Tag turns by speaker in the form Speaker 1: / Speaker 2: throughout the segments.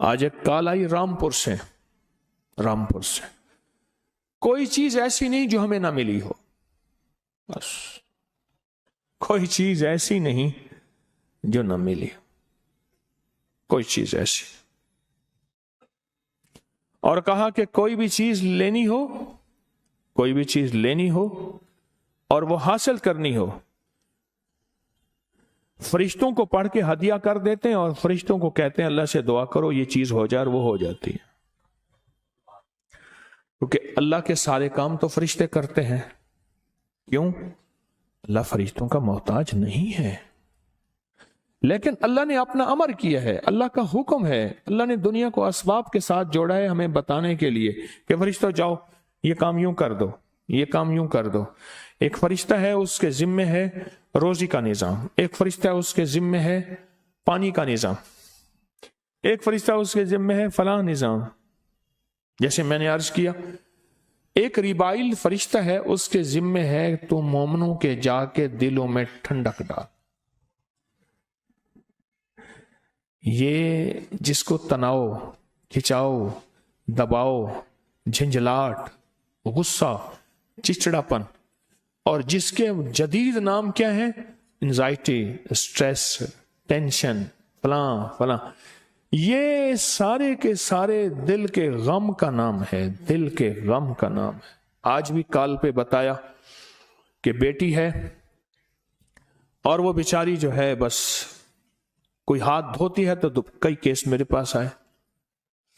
Speaker 1: آج ایک کال آئی رامپور سے، کوئی چیز ایسی نہیں جو ہمیں نہ ملی ہو، بس کوئی چیز ایسی نہیں جو نہ ملی، کوئی چیز ایسی، اور کہا کہ کوئی بھی چیز لینی ہو اور وہ حاصل کرنی ہو، فرشتوں کو پڑھ کے ہدیہ کر دیتے ہیں اور فرشتوں کو کہتے ہیں اللہ سے دعا کرو یہ چیز ہو جائے، اور وہ ہو جاتی ہے، کیونکہ اللہ کے سارے کام تو فرشتے کرتے ہیں۔ کیوں؟ اللہ فرشتوں کا محتاج نہیں ہے، لیکن اللہ نے اپنا امر کیا ہے، اللہ کا حکم ہے، اللہ نے دنیا کو اسباب کے ساتھ جوڑا ہے ہمیں بتانے کے لیے کہ فرشتوں جاؤ یہ کام یوں کر دو، یہ کام یوں کر دو۔ ایک فرشتہ ہے اس کے ذمے ہے روزی کا نظام، ایک فرشتہ اس کے ذمے ہے پانی کا نظام، ایک فرشتہ اس کے ذمے ہے فلاں نظام۔ جیسے میں نے عرض کیا، ایک ریبائل فرشتہ ہے اس کے ذمے ہے تو مومنوں کے جا کے دلوں میں ٹھنڈک ڈال۔ یہ جس کو تناؤ، کھچاؤ، دباؤ، جھنجھلاہٹ، غصہ، چچڑاپن، اور جس کے جدید نام کیا ہے، انزائٹی، اسٹریس، ٹینشن، فلاں، یہ سارے کے سارے دل کے غم کا نام ہے، دل کے غم کا نام ہے۔ آج بھی کال پہ بتایا کہ بیٹی ہے اور وہ بیچاری جو ہے بس کوئی ہاتھ دھوتی ہے تو کئی کیس میرے پاس آئے۔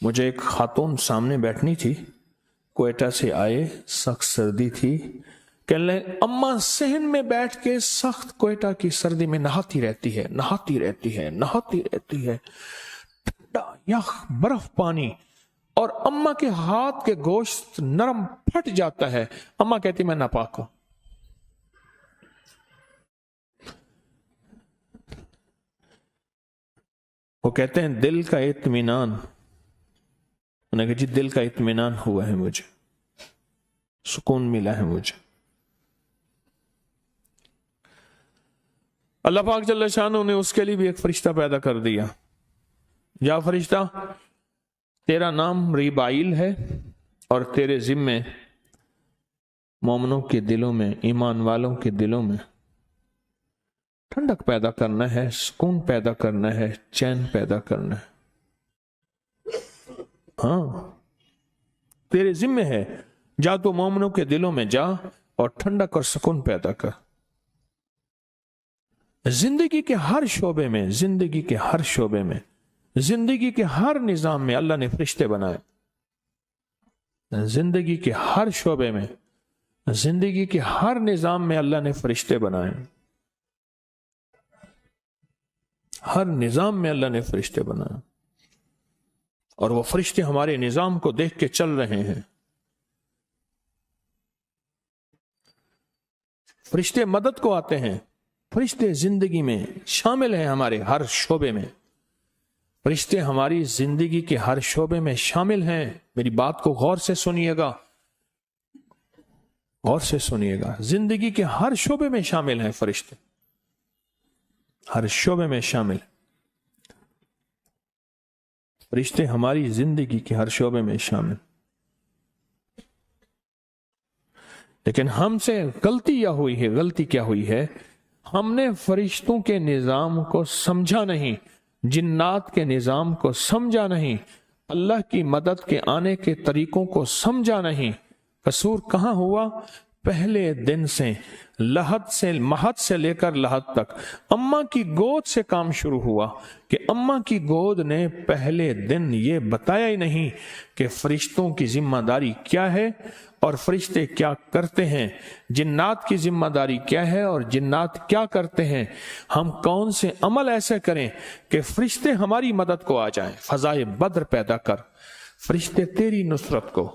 Speaker 1: مجھے ایک خاتون سامنے بیٹھنی تھی، کوئٹہ سے آئے، سخت سردی تھی، کہنے لگے اماں صحن میں بیٹھ کے سخت کوئٹہ کی سردی میں نہاتی رہتی ہے، ٹھنڈا یخ برف پانی، اور اماں کے ہاتھ کے گوشت نرم پھٹ جاتا ہے، اماں کہتی میں ناپاک ہوں۔ وہ کہتے ہیں دل کا اطمینان، انہوں نے کہا جی دل کا اطمینان ہوا ہے، مجھے سکون ملا ہے مجھے۔ اللہ پاک جل شانہ نے اس کے لیے بھی ایک فرشتہ پیدا کر دیا۔ یا فرشتہ تیرا نام ریبائل ہے اور تیرے ذمے مومنوں کے دلوں میں، ایمان والوں کے دلوں میں ٹھنڈک پیدا کرنا ہے، سکون پیدا کرنا ہے، چین پیدا کرنا ہے۔ ہاں تیرے ذمے ہے، جا تو مومنوں کے دلوں میں جا اور ٹھنڈک اور سکون پیدا کر۔ زندگی کے ہر شعبے میں، زندگی کے ہر شعبے میں، زندگی کے ہر نظام میں اللہ نے فرشتے بنائے۔ زندگی کے ہر شعبے میں، زندگی کے ہر نظام میں اللہ نے فرشتے بنائے، ہر نظام میں اللہ نے فرشتے بنائے، اور وہ فرشتے ہمارے نظام کو دیکھ کے چل رہے ہیں۔ فرشتے مدد کو آتے ہیں، فرشتے زندگی میں شامل ہیں، ہمارے ہر شعبے میں فرشتے ہماری زندگی کے ہر شعبے میں شامل ہیں۔ میری بات کو غور سے سنیے گا، غور سے سنیے گا، زندگی کے ہر شعبے میں شامل ہیں فرشتے، ہر شعبے میں شامل۔ فرشتے ہماری زندگی کے ہر شعبے میں شامل۔ لیکن ہم سے غلطی یہ ہوئی ہے، غلطی کیا ہوئی ہے؟ ہم نے فرشتوں کے نظام کو سمجھا نہیں، جنات کے نظام کو سمجھا نہیں، اللہ کی مدد کے آنے کے طریقوں کو سمجھا نہیں۔ قصور کہاں ہوا؟ پہلے دن سے، مہد سے لے کر لحد تک اماں کی گود سے کام شروع ہوا کہ اماں کی گود نے پہلے دن یہ بتایا ہی نہیں کہ فرشتوں کی ذمہ داری کیا ہے اور فرشتے کیا کرتے ہیں، جنات کی ذمہ داری کیا ہے اور جنات کیا کرتے ہیں، ہم کون سے عمل ایسے کریں کہ فرشتے ہماری مدد کو آ جائیں۔ فضائے بدر پیدا کر، فرشتے تیری نصرت کو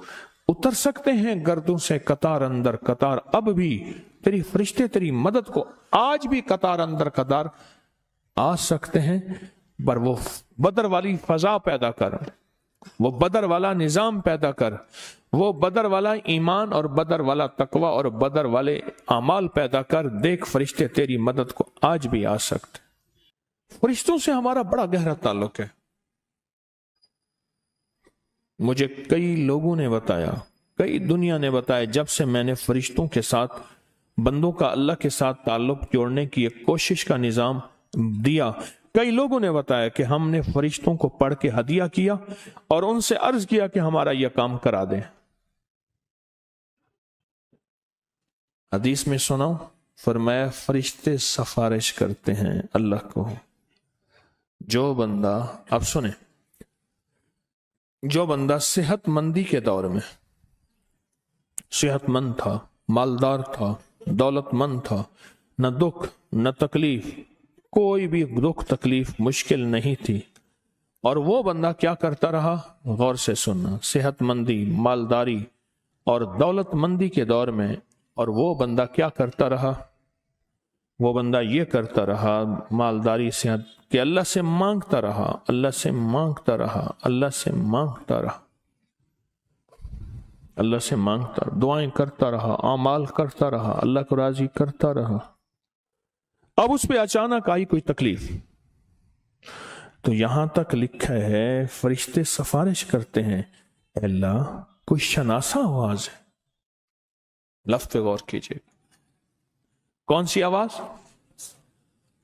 Speaker 1: اتر سکتے ہیں گردوں سے قطار اندر قطار، اب بھی تیری فرشتے تیری مدد کو آج بھی قطار اندر قطار آ سکتے ہیں، پر وہ بدر والی فضا پیدا کر، وہ بدر والا نظام پیدا کر، وہ بدر والا ایمان اور بدر والا تقوی اور بدر والے اعمال پیدا کر، دیکھ فرشتے تیری مدد کو آج بھی آ سکتے۔ فرشتوں سے ہمارا بڑا گہرا تعلق ہے، مجھے کئی لوگوں نے بتایا، کئی دنیا نے بتایا، جب سے میں نے فرشتوں کے ساتھ بندوں کا اللہ کے ساتھ تعلق جوڑنے کی ایک کوشش کا نظام دیا، کئی لوگوں نے بتایا کہ ہم نے فرشتوں کو پڑھ کے ہدیہ کیا اور ان سے عرض کیا کہ ہمارا یہ کام کرا دیں۔ حدیث میں سناؤ، فرمایا فرشتے سفارش کرتے ہیں اللہ کو۔ جو بندہ، اب سنیں، جو بندہ صحت مندی کے دور میں صحت مند تھا، مالدار تھا، دولت مند تھا، نہ دکھ نہ تکلیف، کوئی بھی دکھ تکلیف مشکل نہیں تھی، اور وہ بندہ کیا کرتا رہا؟ غور سے سننا، صحت مندی، مالداری اور دولت مندی کے دور میں، اور وہ بندہ کیا کرتا رہا؟ وہ بندہ یہ کرتا رہا، مالداری صحت، کہ اللہ سے مانگتا رہا، اللہ سے مانگتا رہا، اللہ سے مانگتا رہا، اللہ سے مانگتا، دعائیں کرتا رہا، اعمال کرتا رہا، اللہ کو راضی کرتا رہا۔ اب اس پہ اچانک آئی کوئی تکلیف، تو یہاں تک لکھا ہے فرشتے سفارش کرتے ہیں، اے اللہ کوئی شناسا آواز ہے، لفظ پہ غور کیجئے، کون سی آواز؟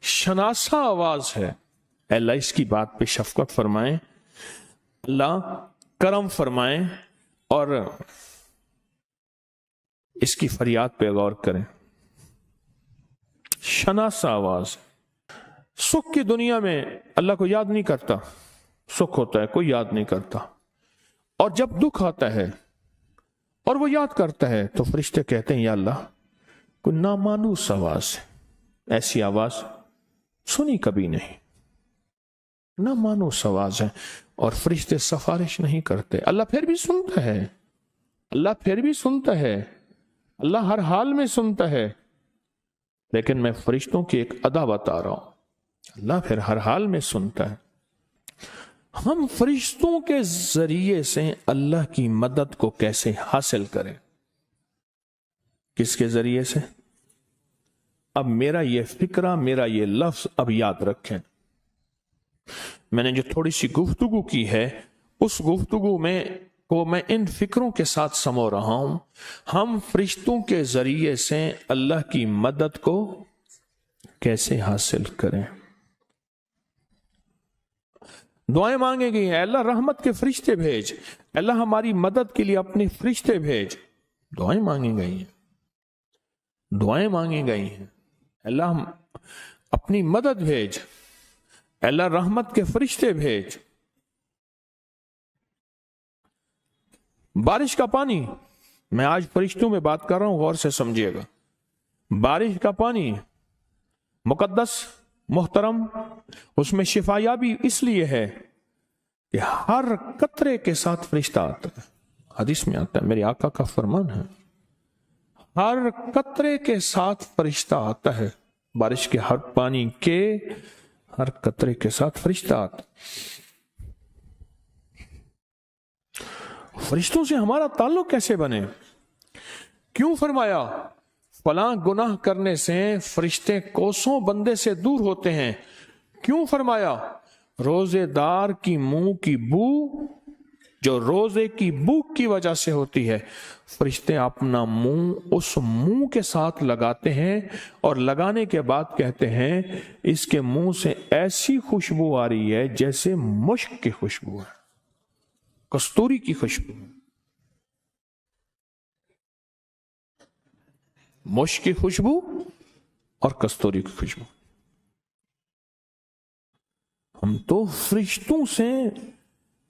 Speaker 1: شناسا آواز ہے، اے اللہ اس کی بات پہ شفقت فرمائیں، اللہ کرم فرمائیں اور اس کی فریاد پہ غور کریں۔ شناسا آواز، سکھ کی دنیا میں اللہ کو یاد نہیں کرتا، سکھ ہوتا ہے کوئی یاد نہیں کرتا، اور جب دکھ آتا ہے اور وہ یاد کرتا ہے تو فرشتے کہتے ہیں یا اللہ کوئی نامانوس آواز ہے، ایسی آواز سنی کبھی نہیں، نامانوس آواز ہے، اور فرشتے سفارش نہیں کرتے۔ اللہ پھر بھی سنتا ہے، اللہ پھر بھی سنتا ہے، اللہ ہر حال میں سنتا ہے، لیکن میں فرشتوں کی ایک ادا بتا رہا ہوں، اللہ پھر ہر حال میں سنتا ہے۔ ہم فرشتوں کے ذریعے سے اللہ کی مدد کو کیسے حاصل کریں؟ کس کے ذریعے سے؟ اب میرا یہ فکرہ، میرا یہ لفظ اب یاد رکھیں، میں نے جو تھوڑی سی گفتگو کی ہے اس گفتگو میں کو میں ان فکروں کے ساتھ سمو رہا ہوں۔ ہم فرشتوں کے ذریعے سے اللہ کی مدد کو کیسے حاصل کریں؟ دعائیں مانگیں گئی ہیں، اللہ رحمت کے فرشتے بھیج، اللہ ہماری مدد کے لیے اپنے فرشتے بھیج، دعائیں مانگی گئی ہیں، دعائیں مانگی گئی ہیں، اللہ اپنی مدد بھیج، اللہ رحمت کے فرشتے بھیج۔ بارش کا پانی، میں آج فرشتوں میں بات کر رہا ہوں، غور سے سمجھیے گا، بارش کا پانی مقدس، محترم، اس میں شفا یابی اس لیے ہے کہ ہر قطرے کے ساتھ فرشتہ آتا ہے، حدیث میں آتا ہے، میرے آقا کا فرمان ہے، ہر قطرے کے ساتھ فرشتہ آتا ہے، بارش کے ہر پانی کے ہر قطرے کے ساتھ فرشتہ آتا ہے۔ فرشتوں سے ہمارا تعلق کیسے بنے؟ کیوں فرمایا فلاں گناہ کرنے سے فرشتے کوسوں بندے سے دور ہوتے ہیں؟ کیوں فرمایا روزے دار کی منہ کی بو جو روزے کی بھوک کی وجہ سے ہوتی ہے، فرشتے اپنا منہ اس منہ کے ساتھ لگاتے ہیں اور لگانے کے بعد کہتے ہیں اس کے منہ سے ایسی خوشبو آ رہی ہے جیسے مشک کی خوشبو ہے، کستوری کی خوشبو، مشک کی خوشبو اور کستوری کی خوشبو۔ ہم تو فرشتوں سے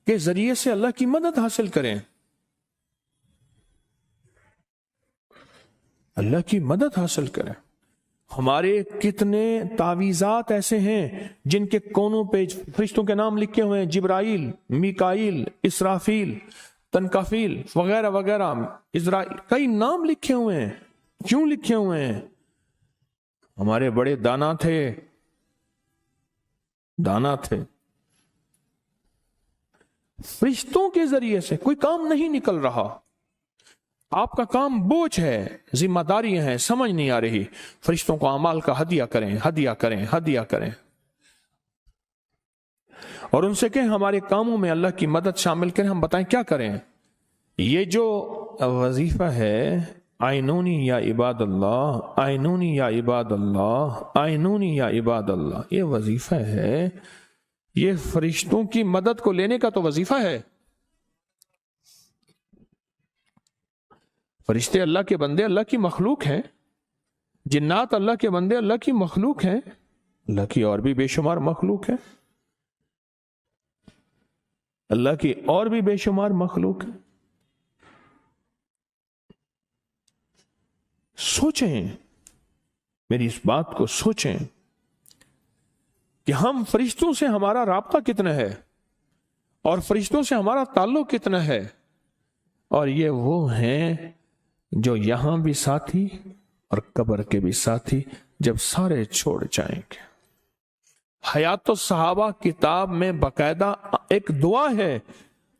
Speaker 1: کے ذریعے سے اللہ کی مدد حاصل کریں، اللہ کی مدد حاصل کریں۔ ہمارے کتنے تعویذات ایسے ہیں جن کے کونوں پہ فرشتوں کے نام لکھے ہوئے ہیں، جبرائیل، میکائیل، اسرافیل، تنکافیل وغیرہ وغیرہ، اسرائیل، کئی نام لکھے ہوئے ہیں۔ کیوں لکھے ہوئے ہیں؟ ہمارے بڑے دانا تھے، دانا تھے، فرشتوں کے ذریعے سے کوئی کام نہیں نکل رہا، آپ کا کام بوجھ ہے، ذمہ داریاں ہیں، سمجھ نہیں آ رہی، فرشتوں کو اعمال کا ہدیہ کریں، ہدیہ کریں، ہدیہ کریں، اور ان سے کہیں ہمارے کاموں میں اللہ کی مدد شامل کریں، ہم بتائیں کیا کریں۔ یہ جو وظیفہ ہے آئینونی یا عباد اللہ، آئینونی یا عباد اللہ، آئینونی یا عباد اللہ، یہ وظیفہ ہے، یہ فرشتوں کی مدد کو لینے کا تو وظیفہ ہے۔ فرشتے اللہ کے بندے، اللہ کی مخلوق ہیں، جنات اللہ کے بندے، اللہ کی مخلوق ہیں، اللہ کی اور بھی بے شمار مخلوق ہے، اللہ کی اور بھی بے شمار مخلوق ہے۔ سوچیں، میری اس بات کو سوچیں کہ ہم فرشتوں سے ہمارا رابطہ کتنا ہے اور فرشتوں سے ہمارا تعلق کتنا ہے، اور یہ وہ ہیں جو یہاں بھی ساتھی اور قبر کے بھی ساتھی جب سارے چھوڑ جائیں گے۔ حیات الصحابہ کتاب میں باقاعدہ ایک دعا ہے،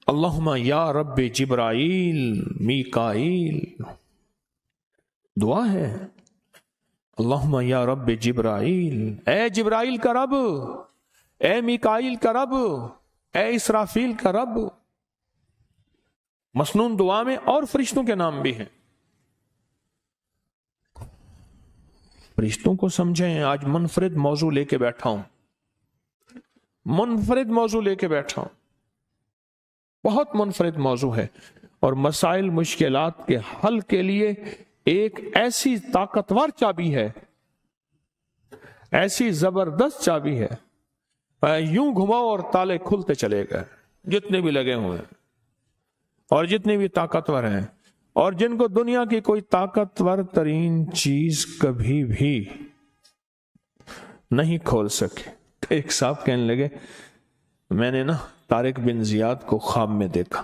Speaker 1: اللہم یا رب جبرائیل میکائیل، دعا ہے اللہم یا رب جبرائیل، اے جبرائیل کا رب، اے میکائیل کا رب، اے اسرافیل کا رب۔ مسنون دعا میں اور فرشتوں کے نام بھی ہیں۔ فرشتوں کو سمجھیں۔ آج منفرد موضوع لے کے بیٹھا ہوں، منفرد موضوع لے کے بیٹھا ہوں، بہت منفرد موضوع ہے، اور مسائل مشکلات کے حل کے لیے ایک ایسی طاقتور چابی ہے، ایسی زبردست چابی ہے، یوں گھماؤ اور تالے کھلتے چلے گئے، جتنے بھی لگے ہوئے ہیں اور جتنے بھی طاقتور ہیں، اور جن کو دنیا کی کوئی طاقتور ترین چیز کبھی بھی نہیں کھول سکے۔ ایک صاحب کہنے لگے، میں نے طارق بن زیاد کو خواب میں دیکھا،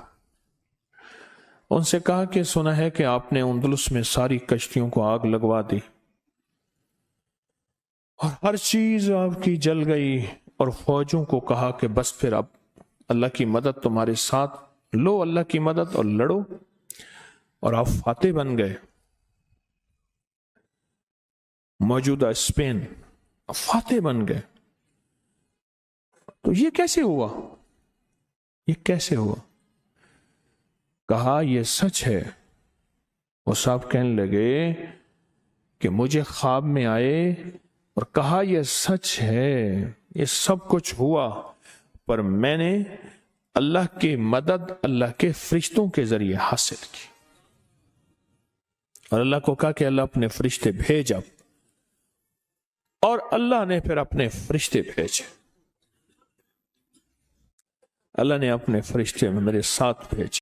Speaker 1: ان سے کہا کہ سنا ہے کہ آپ نے اندلس میں ساری کشتیوں کو آگ لگوا دی اور ہر چیز آپ کی جل گئی، اور فوجوں کو کہا کہ بس پھر اب اللہ کی مدد تمہارے ساتھ، لو اللہ کی مدد اور لڑو، اور آپ فاتح بن گئے۔ موجودہ اسپین فاتح بن گئے۔ تو یہ کیسے ہوا؟ یہ کیسے ہوا؟ کہا یہ سچ ہے۔ وہ صاحب کہنے لگے کہ مجھے خواب میں آئے اور کہا یہ سچ ہے، یہ سب کچھ ہوا، پر میں نے اللہ کی مدد اللہ کے فرشتوں کے ذریعے حاصل کی، اور اللہ کو کہا کہ اللہ اپنے فرشتے بھیج اب، اور اللہ نے پھر اپنے فرشتے بھیجے، اللہ نے اپنے فرشتے میرے ساتھ بھیجے۔